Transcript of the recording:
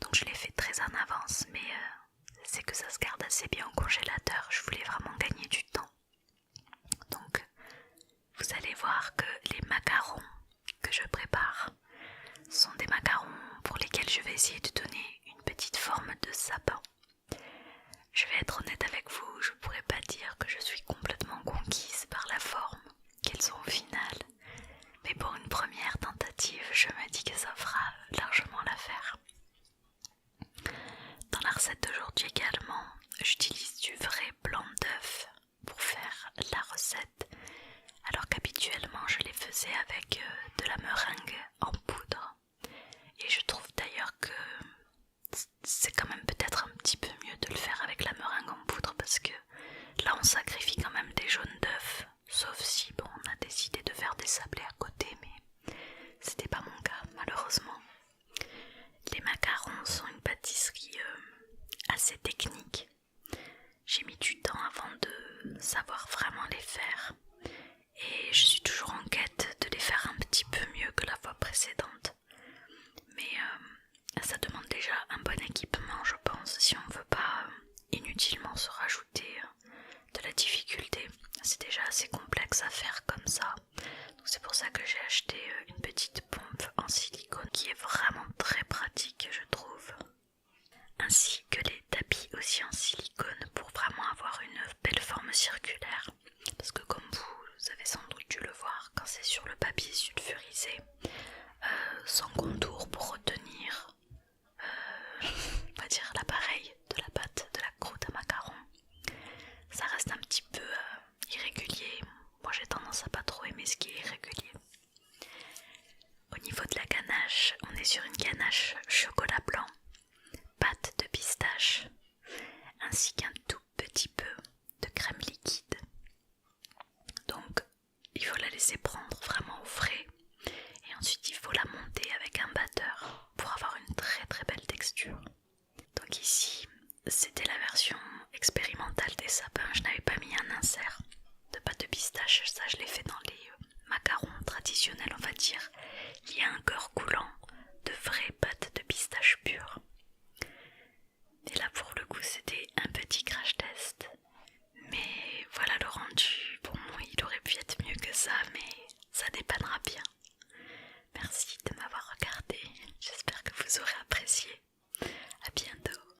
donc je l'ai fait très en avance, mais c'est que ça se garde assez bien au congélateur. Je voulais vraiment gagner du temps. Donc vous allez voir que les macarons que je prépare sont des macarons pour lesquels je vais essayer de donner une petite forme de sapin. Je vais être honnête avec vous, je pourrais pas dire que je suis complètement conquise par la forme qu'elles ont au final, mais pour une première tentative, je me dis que ça fera largement l'affaire. Dans la recette d'aujourd'hui également, j'utilise du vrai blanc d'œuf pour faire la recette, alors qu'habituellement je les faisais avec de la meringue en poudre. Et je trouve d'ailleurs que c'est quand même peut-être un petit peu mieux de le faire avec la meringue en poudre, parce que là on sacrifie quand même des jaunes d'œufs, sauf si bon, on a décidé de faire des sablés à côté, mais c'était pas mon cas malheureusement. Les macarons sont une pâtisserie assez technique. J'ai mis du temps avant de savoir vraiment les faire et je suis toujours en quête de les faire un petit peu mieux que la fois précédente. Mais ça demande déjà un bon équipement, je pense, si on veut pas inutilement se rajouter de la difficulté. C'est déjà assez complexe à faire comme ça. Donc c'est pour ça que j'ai acheté une petite pompe en silicone qui est vraiment très pratique, je trouve. Ainsi que les tapis aussi en silicone pour vraiment avoir une belle forme circulaire. Parce que comme vous avez sans doute dû le voir, quand c'est sur le papier sulfurisé, sans contour pour retenir on va dire l'appareil de la pâte, de la croûte à macarons, ça reste un petit peu irrégulier. Moi j'ai tendance à pas trop aimer ce qui est irrégulier. Au niveau de la ganache, on est sur une ganache chocolat blanc, pâte de pistache, ainsi qu'un tout petit peu de crème liquide. Donc il faut la laisser prendre vraiment au frais et ensuite il faut la monter avec un batteur pour avoir une très très belle texture. Donc ici c'était la version expérimentale des sapins, je n'avais pas mis un insert de pâte de pistache, ça je l'ai fait dans les macarons traditionnels on va dire. Il y a un cœur coulant